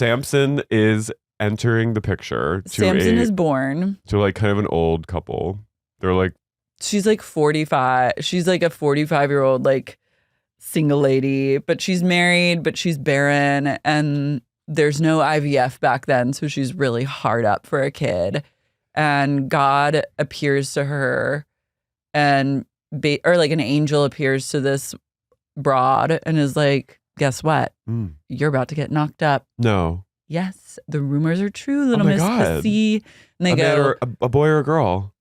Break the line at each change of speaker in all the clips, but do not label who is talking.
Samson is entering the picture.
Samson is born.
To like kind of an old couple. They're like.
She's like 45. She's like a 45-year-old like single lady, but she's married, but she's barren. And there's no IVF back then. So she's really hard up for a kid. And God appears to her and or like an angel appears to this broad and is like, guess what? You're about to get knocked up.
No.
Yes. The rumors are true, little Miss Pussy. And they go,
a boy or a girl?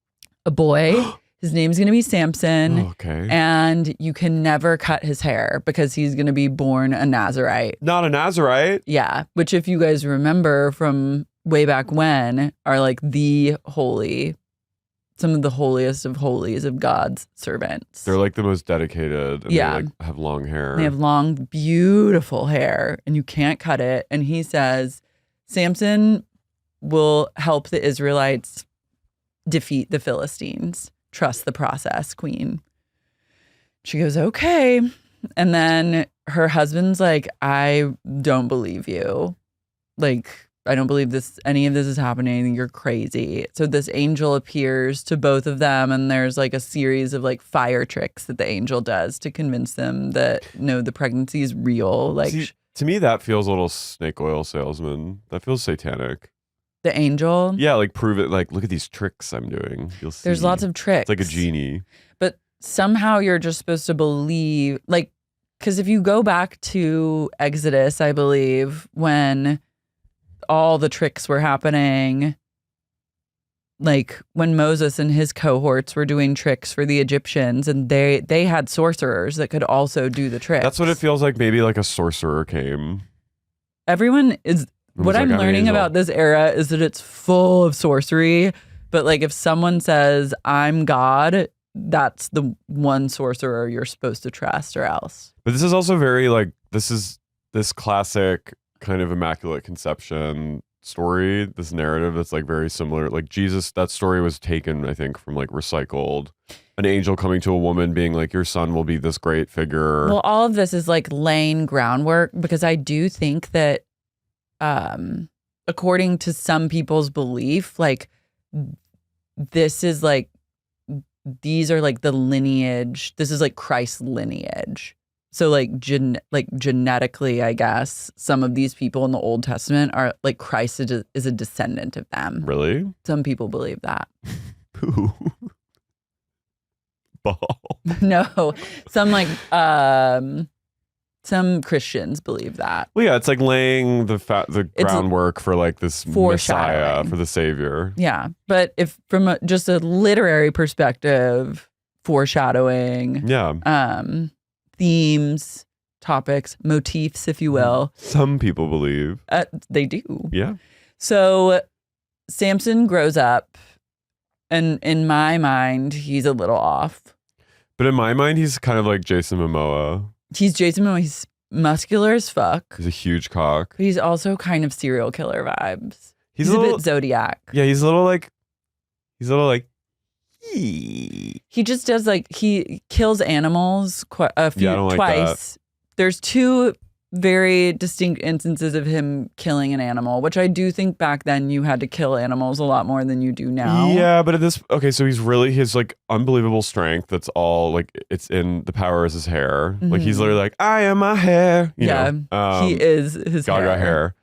A boy. His name's going to be Samson.
Oh, okay.
And you can never cut his hair because he's going to be born a Nazarite.
Not a Nazarite?
Yeah. Which if you guys remember from way back when are like some of the holiest of holies of God's servants.
They're like the most dedicated. And
yeah.
They like have long hair.
They have long, beautiful hair and you can't cut it. And he says, Samson will help the Israelites defeat the Philistines. Trust the process, queen. She goes, okay. And then her husband's like, I don't believe you. Like, I don't believe any of this is happening. You're crazy. So this angel appears to both of them. And there's like a series of like fire tricks that the angel does to convince them that no, the pregnancy is real. Like,
see, to me, that feels a little snake oil salesman. That feels satanic.
The angel?
Yeah, like prove it. Like, look at these tricks I'm doing. You'll see.
There's lots of tricks.
It's like a genie.
But somehow you're just supposed to believe, like, because if you go back to Exodus, I believe, when all the tricks were happening, like when Moses and his cohorts were doing tricks for the Egyptians, and they had sorcerers that could also do the tricks.
That's what it feels like. Maybe like a sorcerer came.
Everyone is... What I'm learning about this era is that it's full of sorcery, but like if someone says, I'm God, that's the one sorcerer you're supposed to trust or else.
But this is also very like, this classic kind of Immaculate Conception story, this narrative that's like very similar. Like Jesus, that story was taken, I think, from like recycled. An angel coming to a woman being like, your son will be this great figure.
Well, all of this is like laying groundwork because I do think that according to some people's belief, like this is like, these are like the lineage. This is like Christ's lineage. So like genetically, I guess, some of these people in the Old Testament are like Christ is a descendant of them.
Really?
Some people believe that.
Who? Ball.
No, some Christians believe that.
Well, yeah, it's like laying the groundwork for like this Messiah, for the Savior.
Yeah, but if from just a literary perspective, foreshadowing.
Yeah.
Themes, topics, motifs, if you will.
Some people believe.
They do.
Yeah.
So Samson grows up, and in my mind, he's a little off.
But in my mind, he's kind of like Jason Momoa.
He's Jason Momoa. He's muscular as fuck.
He's a huge cock.
But he's also kind of serial killer vibes. He's a bit Zodiac.
Yeah, he's a little like.
He just does like, he kills animals twice.
Like
There's two very distinct instances of him killing an animal, which I do think back then you had to kill animals a lot more than you do now.
Yeah, but so he's really, his like unbelievable strength, that's all like, it's in the power is his hair. Mm-hmm. Like he's literally like, I am my hair. You know?
He is his
hair.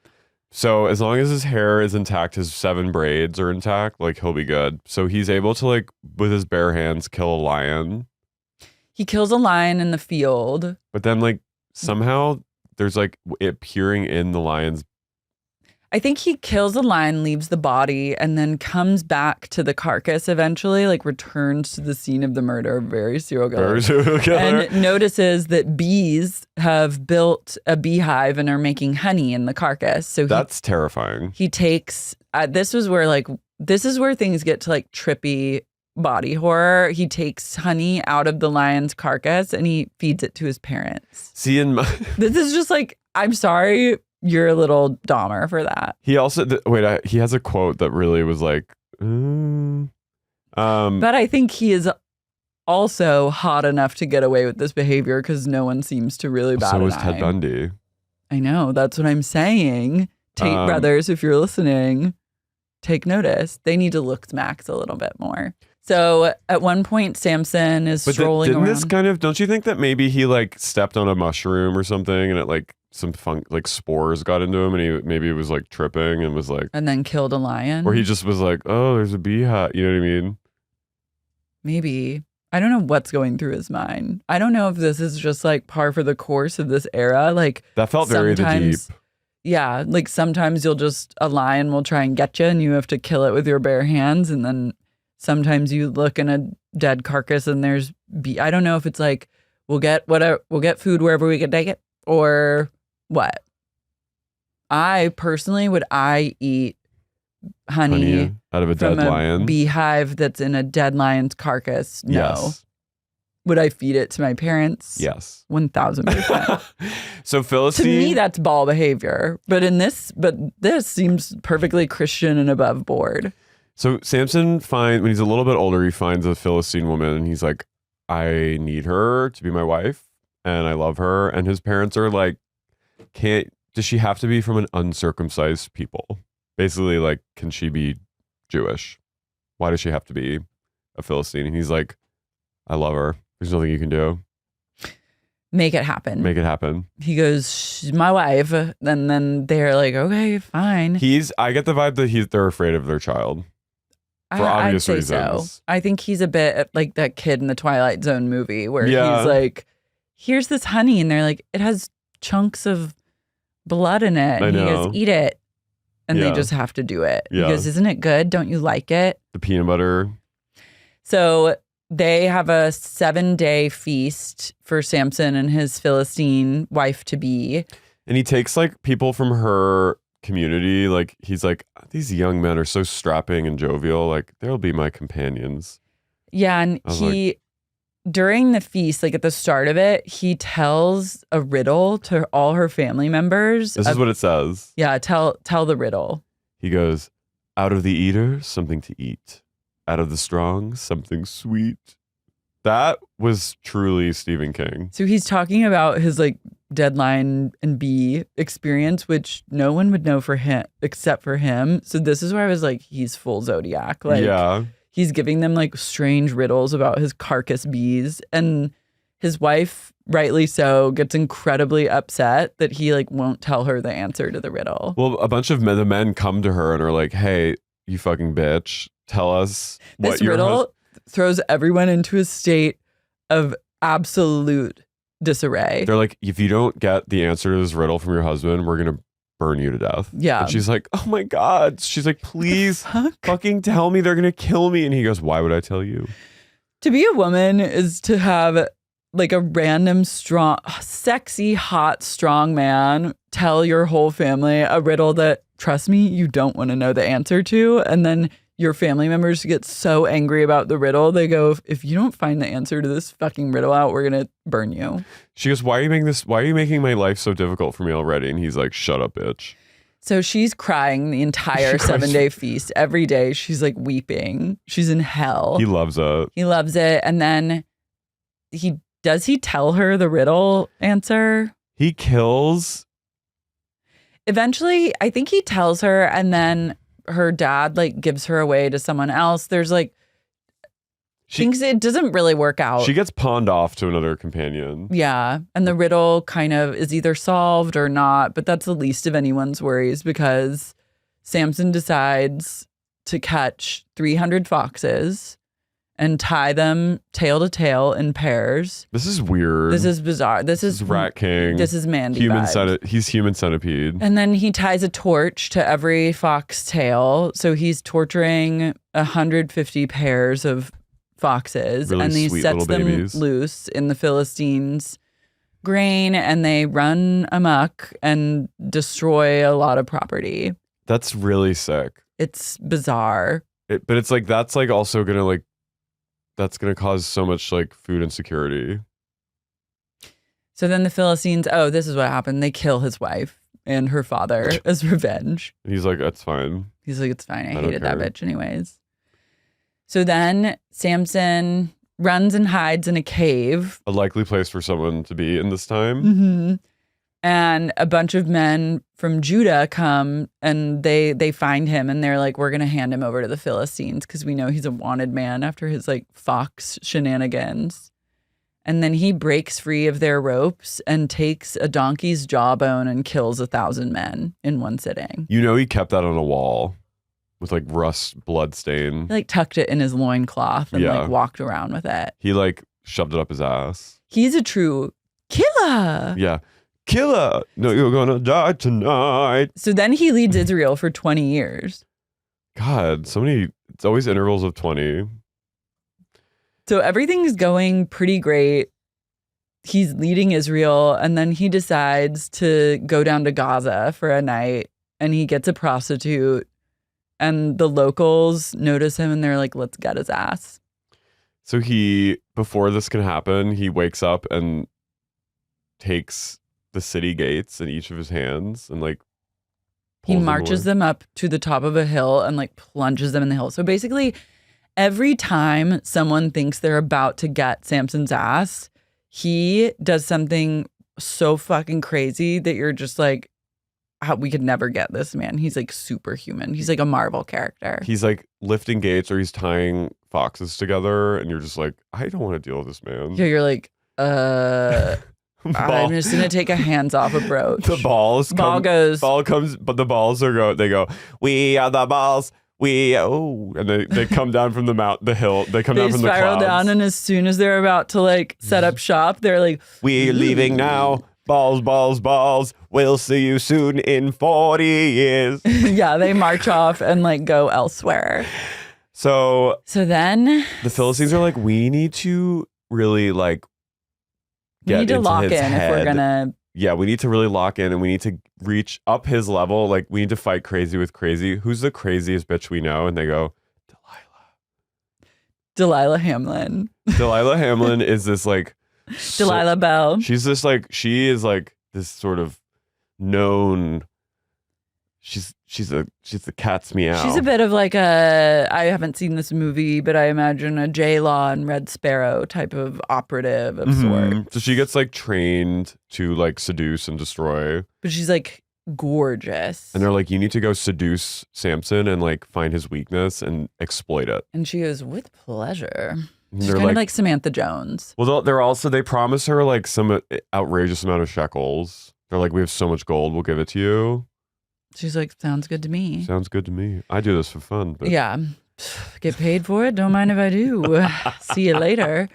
So as long as his hair is intact, his 7 braids are intact, like he'll be good. So he's able to like, with his bare hands, kill a lion.
He kills a lion in the field.
But then like somehow there's like it peering in the lion's.
I think he kills the lion, leaves the body, and then comes back to the carcass eventually, like returns to the scene of the murder. Very serial killer. And notices that bees have built a beehive and are making honey in the carcass. So
that's terrifying.
He takes, this is where things get to like trippy body horror. He takes honey out of the lion's carcass and he feeds it to his parents.
See,
this is just like, I'm sorry. You're a little Dahmer for that.
He also he has a quote that really was like,
but I think he is also hot enough to get away with this behavior because no one seems to really bat an eye.
So was Ted Bundy.
I know, that's what I'm saying. Tate brothers, if you're listening, take notice. They need to look Max a little bit more. So at one point, Samson is strolling
didn't
around.
This kind of, don't you think that maybe he like stepped on a mushroom or something and it like some like spores got into him and he was like tripping and was like.
And then killed a lion?
Or he just was like, oh, there's a beehive. You know what I mean?
Maybe. I don't know what's going through his mind. I don't know if this is just like par for the course of this era. Like
that felt very the deep.
Yeah, like sometimes a lion will try and get you and you have to kill it with your bare hands. And then sometimes you look in a dead carcass and there's I don't know if it's like we'll get food wherever we can take it or what. I personally would eat honey
out of a dead lion,
beehive that's in a dead lion's carcass? No.
Yes.
Would I feed it to my parents?
Yes.
1000%.
So Philistine,
to me, that's ball behavior. But this seems perfectly Christian and above board.
So Samson when he's a little bit older, he finds a Philistine woman and he's like, I need her to be my wife and I love her. And his parents are like, does she have to be from an uncircumcised people? Basically, like, can she be Jewish? Why does she have to be a Philistine? And he's like, I love her. There's nothing you can do.
Make it happen.
Make it happen.
He goes, she's my wife. And then they're like, okay, fine.
I get the vibe that they're afraid of their child. For obvious
I'd say
reasons.
So. I think he's a bit like that kid in the Twilight Zone movie where he's like, here's this honey. And they're like, it has chunks of blood in it. And he goes, eat it. And they just have to do it. He goes, isn't it good? Don't you like it?
The peanut butter.
So they have a 7-day feast for Samson and his Philistine wife-to-be.
And he takes like people from her community. Like he's like, these young men are so strapping and jovial. Like they'll be my companions.
Yeah. And during the feast, like at the start of it, he tells a riddle to all her family members.
This is what it says.
Yeah, tell the riddle.
He goes, out of the eater, something to eat. Out of the strong, something sweet. That was truly Stephen King.
So he's talking about his like dead lion and bee experience, which no one would know for him except for him. So this is where I was like, he's full Zodiac. Like, yeah. He's giving them like strange riddles about his carcass bees. And his wife, rightly so, gets incredibly upset that he like won't tell her the answer to the riddle.
Well, a bunch of the men come to her and are like, hey, you fucking bitch, tell us what
this riddle throws everyone into a state of absolute disarray.
They're like, if you don't get the answer to this riddle from your husband, we're going to burn you to death.
Yeah.
And she's like, oh my God. She's like, please fucking tell me, they're going to kill me. And he goes, why would I tell you?
To be a woman is to have like a random strong, sexy, hot, strong man tell your whole family a riddle that, trust me, you don't want to know the answer to. And then your family members get so angry about the riddle. They go, if you don't find the answer to this fucking riddle out, we're going to burn you.
She goes, why are you making my life so difficult for me already? And he's like, shut up, bitch.
So she's crying the entire 7-day feast. Every day she's like weeping. She's in hell.
He loves it.
He loves it. And then does he tell her the riddle answer?
He kills.
Eventually, I think he tells her, and then her dad like gives her away to someone else. There's like things, it doesn't really work out.
She gets pawned off to another companion.
Yeah. And the riddle kind of is either solved or not, but that's the least of anyone's worries because Samson decides to catch 300 foxes and tie them tail to tail in pairs.
This is weird.
This is bizarre. This is
Rat King.
This is Mandy vibes.
He's human centipede.
And then he ties a torch to every fox tail. So he's torturing 150 pairs of foxes.
Really
and he
sweet
sets them
babies.
loose in the Philistines' grain and they run amok and destroy a lot of property.
That's really sick.
It's bizarre.
But it's like, that's like also gonna like, that's going to cause so much like food insecurity.
So then the Philistines, this is what happened. They kill his wife and her father as revenge.
And he's like, that's fine.
He's like, it's fine. I hated that bitch anyways. So then Samson runs and hides in a cave.
A likely place for someone to be in this time.
Mm-hmm. And a bunch of men from Judah come and they find him and they're like, we're going to hand him over to the Philistines because we know he's a wanted man after his like fox shenanigans. And then he breaks free of their ropes and takes a donkey's jawbone and kills 1,000 men in one sitting.
You know, he kept that on a wall with like rust blood stain.
He like tucked it in his loincloth and like walked around with it.
He like shoved it up his ass.
He's a true killer.
Yeah. Killer. No, you're gonna die tonight.
So then he leads Israel for 20 years.
God, so many, it's always intervals of 20.
So everything's going pretty great. He's leading Israel, and then he decides to go down to Gaza for a night, and he gets a prostitute, and the locals notice him, and they're like, let's get his ass.
So before this can happen, he wakes up and takes the city gates in each of his hands and like
he marches them up to the top of a hill and like plunges them in the hill. So basically every time someone thinks they're about to get Samson's ass, he does something so fucking crazy that you're just like, we could never get this man. He's like superhuman. He's like a Marvel character.
He's like lifting gates or he's tying foxes together and you're just like, I don't want to deal with this man.
Yeah, you're like, I'm just gonna take a hands off approach.
The ball comes, but the balls they go, we are the balls. And they come down from the hill. They come down from the clouds. They spiral
down, and as soon as they're about to like set up shop, they're like,
we're leaving now. Balls, balls, balls. We'll see you soon in 40 years.
Yeah, they march off and like go elsewhere.
So
then
the Philistines are like, we need to really like
we need to lock in
head.
If we're gonna.
Yeah, we need to really lock in and we need to reach up his level. Like, we need to fight crazy with crazy. Who's the craziest bitch we know? And they go,
Delilah Hamlin.
Delilah Hamlin is this like
Delilah Bell.
She's this like, she is like this sort of known. She's the cat's meow.
She's a bit of like I haven't seen this movie, but I imagine a J-Law and Red Sparrow type of operative of sorts.
So she gets like trained to like seduce and destroy.
But she's like gorgeous.
And they're like, you need to go seduce Samson and like find his weakness and exploit it.
And she goes, with pleasure. She's kind of like Samantha Jones.
Well, they promise her like some outrageous amount of shekels. They're like, we have so much gold, we'll give it to you.
She's like, sounds good to me.
Sounds good to me. I do this for fun. But...
yeah. Get paid for it. Don't mind if I do. See you later.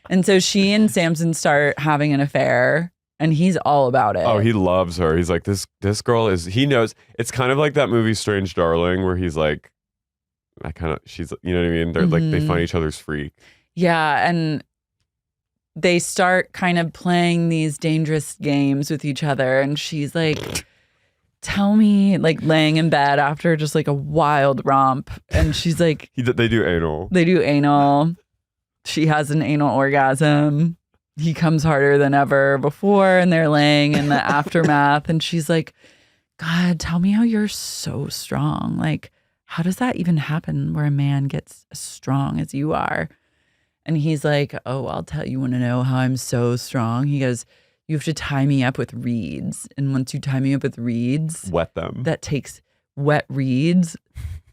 And so she and Samson start having an affair and he's all about it.
Oh, he loves her. He's like, this girl is, he knows. It's kind of like that movie Strange Darling where he's like, she's, you know what I mean? They're like, they find each other's freak.
Yeah. And they start kind of playing these dangerous games with each other. And she's like, tell me, like laying in bed after just like a wild romp. And she's like,
they do anal.
They do anal. She has an anal orgasm. He comes harder than ever before. And they're laying in the aftermath. And she's like, God, tell me how you're so strong. Like, how does that even happen where a man gets as strong as you are? And he's like, oh, I'll tell you. You want to know how I'm so strong? He goes, you have to tie me up with reeds. And once you tie me up with reeds,
wet them.
That takes wet reeds.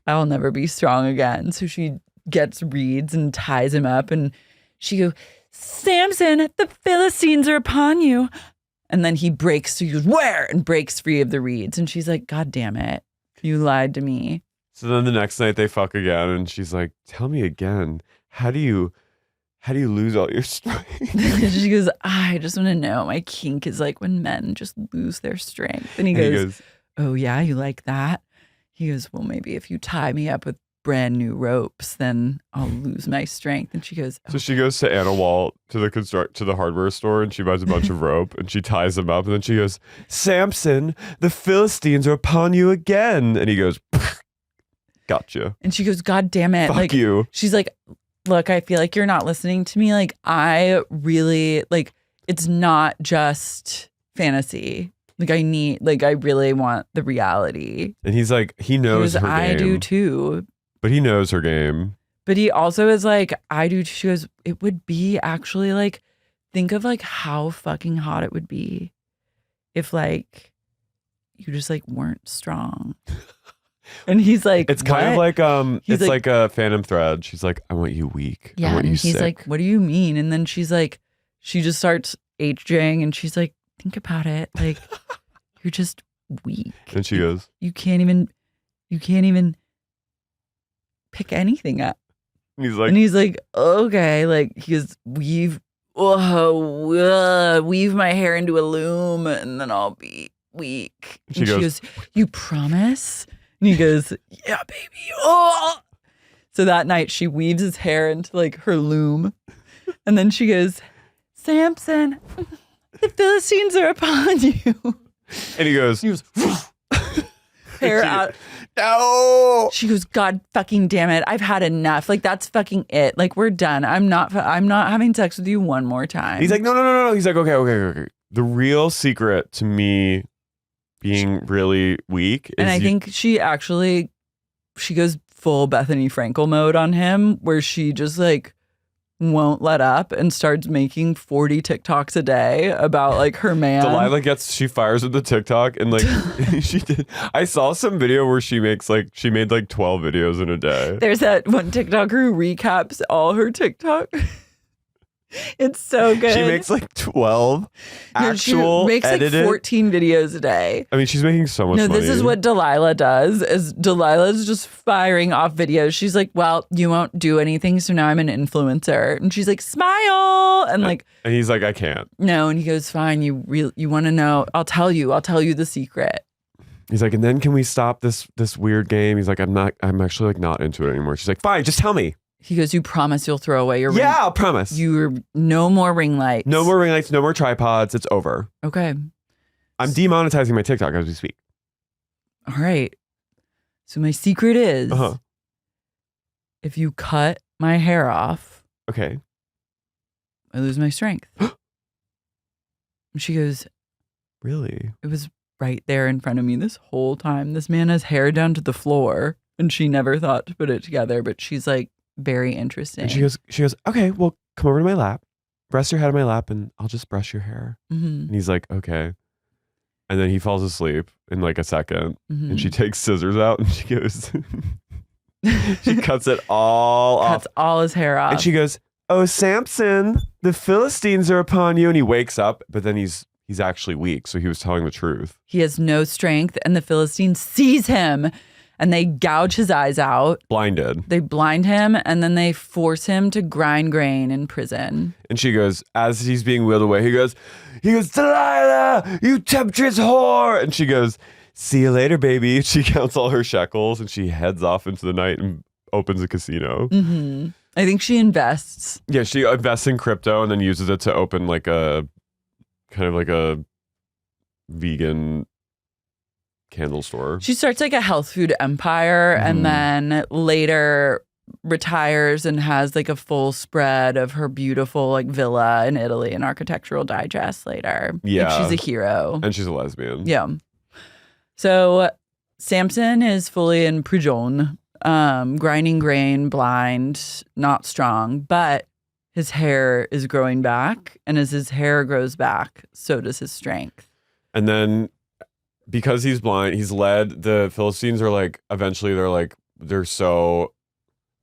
I'll never be strong again. So she gets reeds and ties him up. And she goes, Samson, the Philistines are upon you. And then he goes, where? And breaks free of the reeds. And she's like, God damn it. You lied to me.
So then the next night they fuck again. And she's like, tell me again, how do you lose all your strength?
She goes, I just want to know. My kink is like when men just lose their strength. And he goes, oh yeah, you like that? He goes, well, maybe if you tie me up with brand new ropes, then I'll lose my strength. And she goes, oh.
So she goes to Anna Walt to the hardware store and she buys a bunch of rope and she ties them up. And then she goes, Samson, the Philistines are upon you again. And he goes, gotcha.
And she goes, God damn it.
Fuck
like,
you.
She's like, look, I feel like you're not listening to me. Like, I really, like, it's not just fantasy. Like, I really want the reality.
And he's like, he knows her game.
I do too.
But he knows her game.
But he also is like, I do. She goes, it would be actually like, think of like how fucking hot it would be if like you just like weren't strong. And he's like,
it's kind of like
He's
it's like a Phantom Thread. She's like, I want you weak.
Yeah,
I want
and
you
he's
sick.
like, what do you mean? And then she's like, she just starts HJing and she's like, think about it. Like, you're just weak.
And she goes,
You can't even pick anything up.
and
And he's like, okay. Like, he goes, weave my hair into a loom and then I'll be weak.
She
And she
goes,
goes, you promise? And he goes, yeah, baby. Oh. So that night she weaves his hair into like her loom. And then she goes, Samson, the Philistines are upon you.
and he goes,
Hair out.
No.
She goes, God fucking damn it. I've had enough. Like, that's fucking it. Like, we're done. I'm not having sex with you one more time.
He's like, no. He's like, okay. The real secret to me being really weak is
and I think she goes full Bethany Frankel mode on him, where she just like won't let up and starts making 40 TikToks a day about like her man.
Delilah she fires with the TikTok and like she did. I saw some video where she made like 12 videos in a day.
There's that one TikToker who recaps all her TikTok. It's so good.
She makes like 12 actual
she makes
edited.
like 14 videos a day.
I mean, she's making so much money.
No, this is what Delilah does. Is Delilah's just firing off videos. She's like, well, you won't do anything, so now I'm an influencer. And she's like, smile. And like,
and he's like, I can't.
No, and he goes, fine, you want to know, I'll tell you the secret.
He's like, and then can we stop this weird game? He's like, I'm actually like not into it anymore. She's like, fine, just tell me.
He goes, you promise you'll throw away your ring?
Yeah, I'll promise.
No more ring lights.
No more ring lights, no more tripods. It's over.
Okay.
I'm demonetizing my TikTok as we speak.
All right. So my secret is if you cut my hair off,
okay,
I lose my strength. And she goes,
really?
It was right there in front of me this whole time. This man has hair down to the floor, and she never thought to put it together, but she's like, very interesting.
And she goes, okay, well, come over to my lap, rest your head on my lap, and I'll just brush your hair.
Mm-hmm.
And he's like, okay. And then he falls asleep in like a second, and she takes scissors out, and she goes, she cuts it all off.
Cuts all his hair off.
And she goes, oh, Samson, the Philistines are upon you. And he wakes up, but then he's actually weak, so he was telling the truth.
He has no strength, and the Philistines seize him. And they gouge his eyes out.
Blinded.
They blind him, and then they force him to grind grain in prison.
And she goes, as he's being wheeled away, he goes, Delilah, you temptress whore. And she goes, see you later, baby. She counts all her shekels, and she heads off into the night and opens a casino.
Mm-hmm. I think she invests.
Yeah, she invests in crypto and then uses it to open like a kind of like a vegan candle store.
She starts like a health food empire and then later retires and has like a full spread of her beautiful like villa in Italy and Architectural Digest later.
Yeah.
Like, she's a hero.
And she's a lesbian.
Yeah. So Samson is fully in prison, grinding grain, blind, not strong, but his hair is growing back. And as his hair grows back, so does his strength.
And then because he's blind, he's led. The Philistines are like, eventually they're so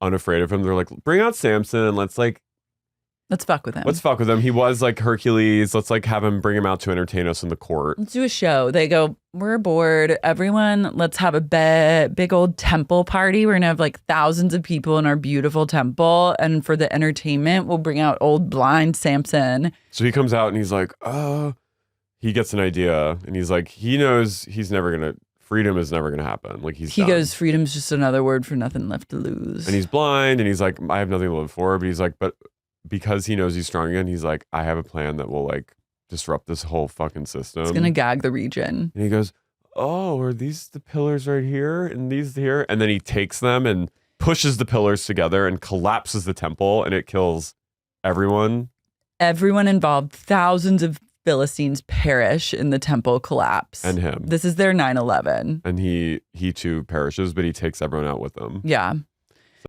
unafraid of him. They're like, bring out Samson and let's
fuck with him.
Let's fuck with him. He was like Hercules. Let's like have him bring him out to entertain us in the court.
Let's do a show. They go, we're bored. Everyone, let's have a big old temple party. We're going to have like thousands of people in our beautiful temple. And for the entertainment, we'll bring out old blind Samson.
So he comes out and he's like, he gets an idea and he's like, he knows freedom is never going to happen. Like he
goes, freedom's just another word for nothing left to lose.
And he's blind and he's like, I have nothing to live for. But he's like, but because he knows he's strong again, he's like, I have a plan that will like disrupt this whole fucking system.
It's going to gag the region.
And he goes, oh, are these the pillars right here and these here? And then he takes them and pushes the pillars together and collapses the temple and it kills everyone.
Everyone involved, thousands of Philistines perish in the temple collapse.
And him.
This is their 9/11.
And he too perishes, but he takes everyone out with him.
Yeah.